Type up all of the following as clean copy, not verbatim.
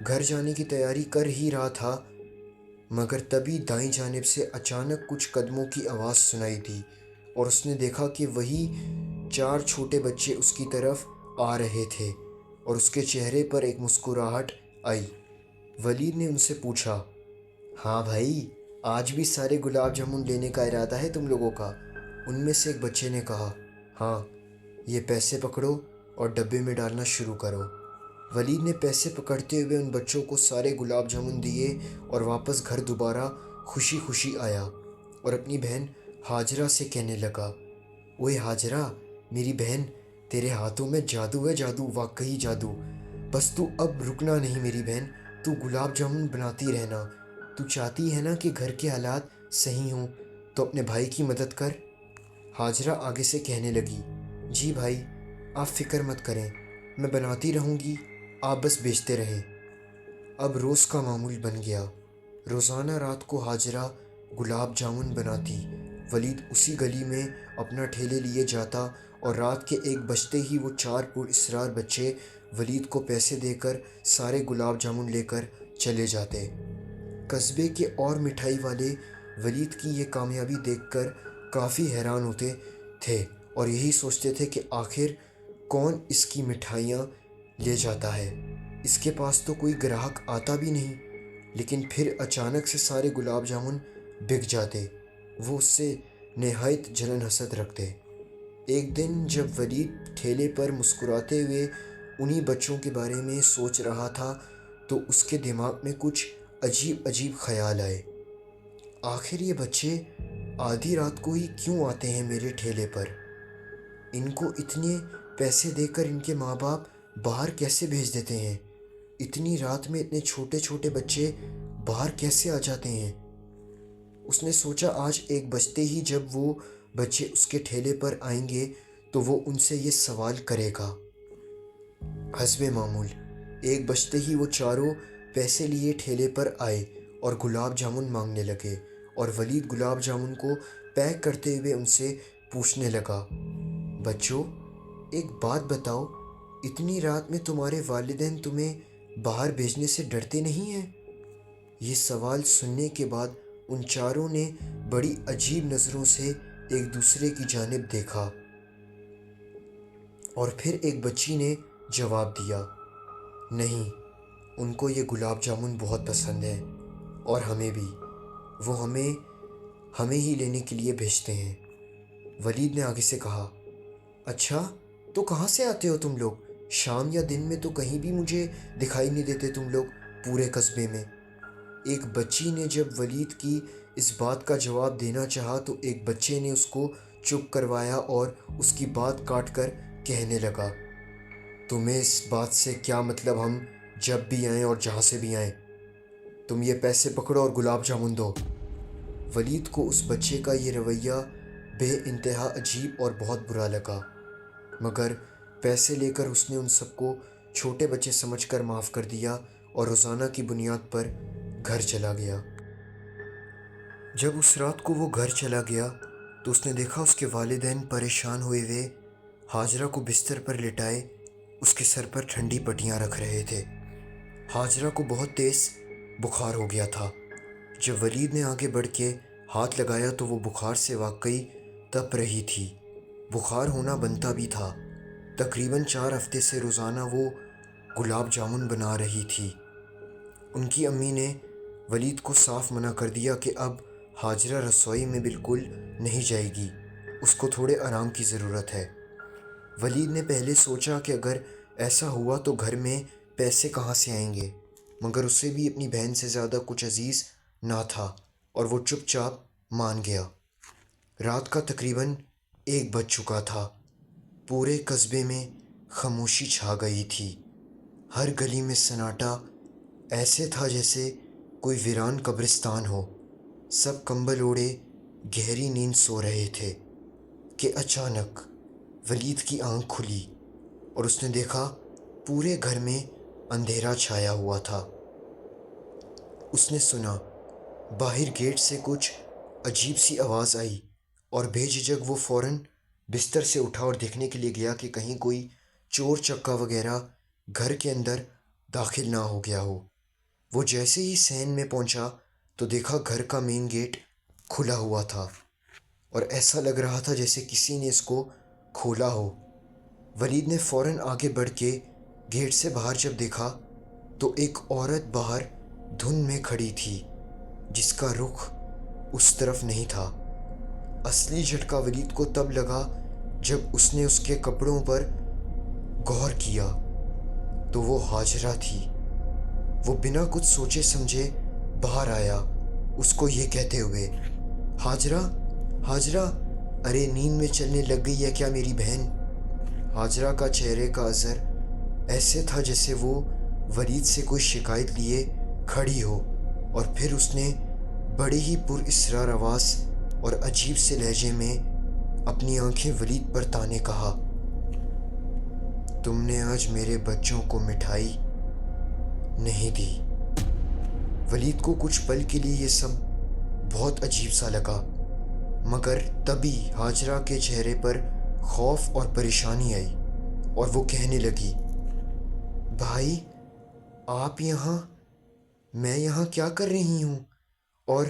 گھر جانے کی تیاری کر ہی رہا تھا مگر تبھی دائیں جانب سے اچانک کچھ قدموں کی آواز سنائی دی اور اس نے دیکھا کہ وہی 4 چھوٹے بچے اس کی طرف آ رہے تھے اور اس کے چہرے پر ایک مسکراہٹ آئی۔ ولید نے ان سے پوچھا، ہاں بھائی، آج بھی سارے گلاب جامن لینے کا ارادہ ہے تم لوگوں کا؟ ان میں سے ایک بچے نے کہا، ہاں، یہ پیسے پکڑو اور ڈبے میں ڈالنا شروع کرو۔ ولید نے پیسے پکڑتے ہوئے ان بچوں کو سارے گلاب جامن دیے اور واپس گھر دوبارہ خوشی خوشی آیا اور اپنی بہن ہاجرہ سے کہنے لگا، اوئے ہاجرہ، میری بہن، تیرے ہاتھوں میں جادو ہے، جادو، واقعی جادو۔ بس تو اب رکنا نہیں میری بہن، تو گلاب جامن بناتی رہنا۔ تو چاہتی ہے نا کہ گھر کے حالات صحیح ہوں تو اپنے بھائی کی مدد کر۔ ہاجرہ آگے سے کہنے لگی، جی بھائی، آپ فکر مت کریں، میں بناتی رہوں گی، آپ بس بیچتے رہیں۔ اب روز کا معمول بن گیا۔ روزانہ رات کو ہاجرہ گلاب جامن بناتی، ولید اسی گلی میں اپنا ٹھیلے لیے جاتا اور رات کے 1 بجتے ہی وہ 4 پراسرار بچے ولید کو پیسے دے کر سارے گلاب جامن لے کر چلے جاتے۔ قصبے کے اور مٹھائی والے ولید کی یہ کامیابی دیکھ کر کافی حیران ہوتے تھے اور یہی سوچتے تھے کہ آخر کون اس کی مٹھائیاں لے جاتا ہے، اس کے پاس تو کوئی گراہک آتا بھی نہیں۔ لیکن پھر اچانک سے سارے گلاب جامن بک جاتے، وہ اس سے نہایت جلن حسد رکھتے۔ ایک دن جب ولید ٹھیلے پر مسکراتے ہوئے انہی بچوں کے بارے میں سوچ رہا تھا تو اس کے دماغ میں کچھ عجیب عجیب خیال آئے۔ آخر یہ بچے آدھی رات کو ہی کیوں آتے ہیں میرے ٹھیلے پر؟ ان کو اتنے پیسے دے کر ان کے ماں باپ باہر کیسے بھیج دیتے ہیں؟ اتنی رات میں اتنے چھوٹے چھوٹے بچے باہر کیسے آ جاتے ہیں؟ اس نے سوچا آج 1 بجتے ہی جب وہ بچے اس کے ٹھیلے پر آئیں گے تو وہ ان سے یہ سوال کرے گا۔ حسب معمول 1 بجتے ہی وہ چاروں پیسے لیے ٹھیلے پر آئے اور گلاب جامن مانگنے لگے اور ولید گلاب جامن کو پیک کرتے ہوئے ان سے پوچھنے لگا، بچوں، ایک بات بتاؤ، اتنی رات میں تمہارے والدین تمہیں باہر بھیجنے سے ڈرتے نہیں ہیں؟ یہ سوال سننے کے بعد ان چاروں نے بڑی عجیب نظروں سے ایک دوسرے کی جانب دیکھا اور پھر ایک بچی نے جواب دیا، نہیں، ان کو یہ گلاب جامن بہت پسند ہیں اور ہمیں بھی، وہ ہمیں ہی لینے کے لیے بھیجتے ہیں۔ ولید نے آگے سے کہا، اچھا، تو کہاں سے آتے ہو تم لوگ؟ شام یا دن میں تو کہیں بھی مجھے دکھائی نہیں دیتے تم لوگ پورے قصبے میں۔ ایک بچی نے جب ولید کی اس بات کا جواب دینا چاہا تو ایک بچے نے اس کو چپ کروایا اور اس کی بات کاٹ کر کہنے لگا، تمہیں اس بات سے کیا مطلب ہم جب بھی آئیں اور جہاں سے بھی آئیں؟ تم یہ پیسے پکڑو اور گلاب جامن دو۔ ولید کو اس بچے کا یہ رویہ بے انتہا عجیب اور بہت برا لگا، مگر پیسے لے کر اس نے ان سب کو چھوٹے بچے سمجھ کر معاف کر دیا اور روزانہ کی بنیاد پر گھر چلا گیا۔ جب اس رات کو وہ گھر چلا گیا تو اس نے دیکھا اس کے والدین پریشان ہوئے ہاجرہ کو بستر پر لٹائے اس کے سر پر ٹھنڈی پٹیاں رکھ رہے تھے۔ ہاجرہ کو بہت تیز بخار ہو گیا تھا۔ جب ولید نے آگے بڑھ کے ہاتھ لگایا تو وہ بخار سے واقعی تپ رہی تھی۔ بخار ہونا بنتا بھی تھا۔ تقریباً 4 ہفتے سے روزانہ وہ گلاب جامن بنا رہی تھی۔ ان کی امی نے ولید کو صاف منع کر دیا کہ اب ہاجرہ رسوئی میں بالکل نہیں جائے گی، اس کو تھوڑے آرام کی ضرورت ہے۔ ولید نے پہلے سوچا کہ اگر ایسا ہوا تو گھر میں پیسے کہاں سے آئیں گے، مگر اسے بھی اپنی بہن سے زیادہ کچھ عزیز نہ تھا اور وہ چپ چاپ مان گیا۔ رات کا تقریباً 1 بج چکا تھا۔ پورے قصبے میں خاموشی چھا گئی تھی۔ ہر گلی میں سناٹا ایسے تھا جیسے کوئی ویران قبرستان ہو۔ سب کمبل اوڑھے گہری نیند سو رہے تھے کہ اچانک ولید کی آنکھ کھلی اور اس نے دیکھا پورے گھر میں اندھیرا چھایا ہوا تھا۔ اس نے سنا باہر گیٹ سے کچھ عجیب سی آواز آئی اور بے جھجک وہ فوراً بستر سے اٹھا اور دیکھنے کے لیے گیا کہ کہیں کوئی چور چکا وغیرہ گھر کے اندر داخل نہ ہو گیا ہو۔ وہ جیسے ہی صحن میں پہنچا تو دیکھا گھر کا مین گیٹ کھلا ہوا تھا اور ایسا لگ رہا تھا جیسے کسی نے اس کو کھولا ہو۔ ولید نے فوراً آگے بڑھ کے گیٹ سے باہر جب دیکھا تو ایک عورت باہر دھند میں کھڑی تھی جس کا رخ اس طرف نہیں تھا۔ اصلی جھٹکا ولید کو تب لگا جب اس نے اس کے کپڑوں پر غور کیا تو وہ ہاجرہ تھی۔ وہ بنا کچھ سوچے سمجھے باہر آیا اس کو یہ کہتے ہوئے، ہاجرہ ہاجرہ، ارے نیند میں چلنے لگ گئی ہے کیا میری بہن؟ ہاجرہ کا چہرے کا اثر ایسے تھا جیسے وہ ولید سے کوئی شکایت لیے کھڑی ہو، اور پھر اس نے بڑی ہی پر اصرار آواز اور عجیب سے لہجے میں اپنی آنکھیں ولید پر تانے کہا، تم نے آج میرے بچوں کو مٹھائی نہیں دی۔ ولید کو کچھ پل کے لیے یہ سب بہت عجیب سا لگا، مگر تبھی ہاجرہ کے چہرے پر خوف اور پریشانی آئی اور وہ کہنے لگی، بھائی آپ یہاں، میں یہاں کیا کر رہی ہوں اور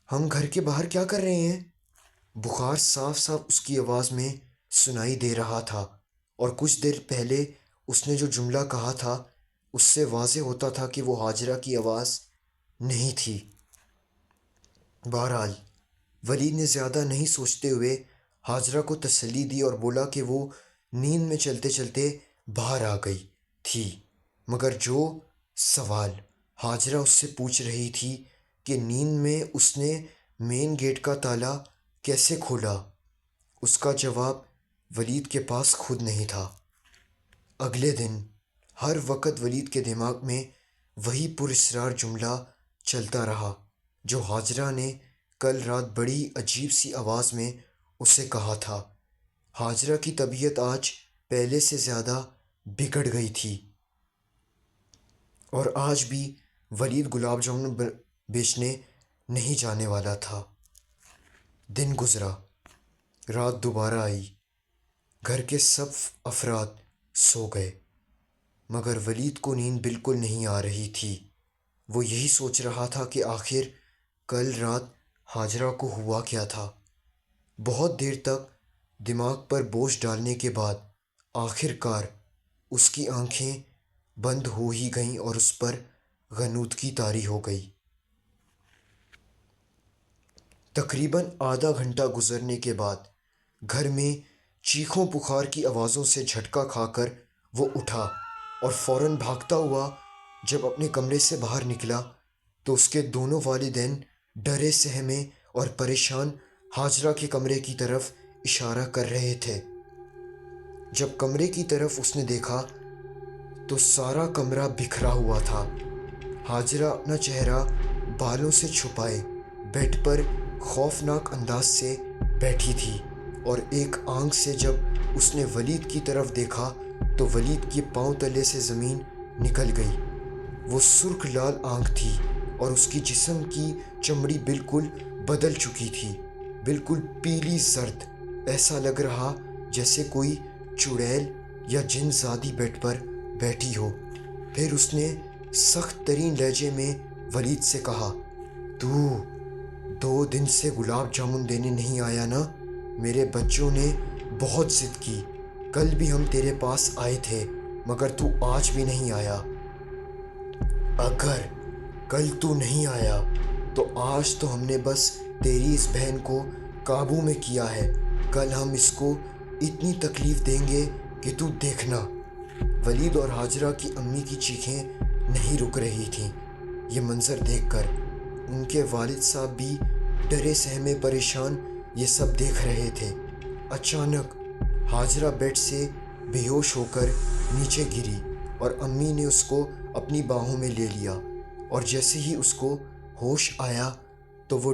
ہم گھر کے باہر کیا کر رہے ہیں؟ بخار صاف صاف اس کی آواز میں سنائی دے رہا تھا، اور کچھ دیر پہلے اس نے جو جملہ کہا تھا اس سے واضح ہوتا تھا کہ وہ ہاجرہ کی آواز نہیں تھی۔ بہرحال ولید نے زیادہ نہیں سوچتے ہوئے ہاجرہ کو تسلی دی اور بولا کہ وہ نیند میں چلتے چلتے باہر آ گئی تھی، مگر جو سوال ہاجرہ اس سے پوچھ رہی تھی کہ نیند میں اس نے مین گیٹ کا تالا کیسے کھولا، اس کا جواب ولید کے پاس خود نہیں تھا۔ اگلے دن ہر وقت ولید کے دماغ میں وہی پراسرار جملہ چلتا رہا جو ہاجرہ نے کل رات بڑی عجیب سی آواز میں اسے کہا تھا۔ ہاجرہ کی طبیعت آج پہلے سے زیادہ بگڑ گئی تھی، اور آج بھی ولید گلاب جامن بیچنے نہیں جانے والا تھا۔ دن گزرا، رات دوبارہ آئی، گھر کے سب افراد سو گئے، مگر ولید کو نیند بالکل نہیں آ رہی تھی۔ وہ یہی سوچ رہا تھا کہ آخر کل رات ہاجرہ کو ہوا کیا تھا۔ بہت دیر تک دماغ پر بوجھ ڈالنے کے بعد آخر کار اس کی آنکھیں بند ہو ہی گئیں اور اس پر غنودگی طاری ہو گئی۔ تقریباً آدھا گھنٹہ گزرنے کے بعد گھر میں چیخوں پکار کی آوازوں سے جھٹکا کھا کر وہ اٹھا اور فوراً بھاگتا ہوا جب اپنے کمرے سے باہر نکلا تو اس کے دونوں والدین ڈرے سہمے اور پریشان ہاجرہ کے کمرے کی طرف اشارہ کر رہے تھے۔ جب کمرے کی طرف اس نے دیکھا تو سارا کمرہ بکھرا ہوا تھا۔ ہاجرہ اپنا چہرہ بالوں سے چھپائے بیڈ پر خوفناک انداز سے بیٹھی تھی، اور ایک آنکھ سے جب اس نے ولید کی طرف دیکھا تو ولید کے پاؤں تلے سے زمین نکل گئی۔ وہ سرخ لال آنکھ تھی اور اس کی جسم کی چمڑی بالکل بدل چکی تھی، بالکل پیلی زرد، ایسا لگ رہا جیسے کوئی چڑیل یا جن زادی بیڈ پر بیٹھی ہو۔ پھر اس نے سخت ترین لہجے میں ولید سے کہا، تو 2 دن سے گلاب جامن دینے نہیں آیا نا؟ میرے بچوں نے بہت ضد کی، کل بھی ہم تیرے پاس آئے تھے مگر تو آج بھی نہیں آیا۔ اگر کل تو نہیں آیا تو آج تو ہم نے بس تیری اس بہن کو قابو میں کیا ہے، کل ہم اس کو اتنی تکلیف دیں گے کہ تو دیکھنا۔ ولید اور ہاجرہ کی امی کی چیخیں نہیں رک رہی تھیں۔ یہ منظر دیکھ کر ان کے والد صاحب بھی ڈرے سہمے پریشان یہ سب دیکھ رہے تھے۔ اچانک ہاجرہ بیڈ سے بے ہوش ہو کر نیچے گری اور امی نے اس کو اپنی باہوں میں لے لیا، اور جیسے ہی اس کو ہوش آیا تو وہ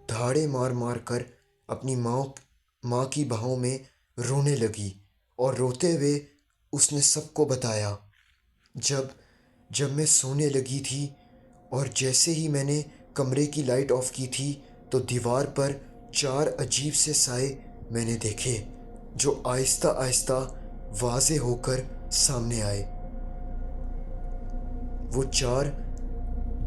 دھاڑے مار مار کر اپنی ماں کی باہوں میں رونے لگی، اور روتے ہوئے اس نے سب کو بتایا، جب میں سونے لگی تھی اور جیسے ہی میں نے کمرے کی لائٹ آف کی تھی تو دیوار پر 4 عجیب سے سائے میں نے دیکھے جو آہستہ آہستہ واضح ہو کر سامنے آئے۔ وہ 4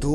2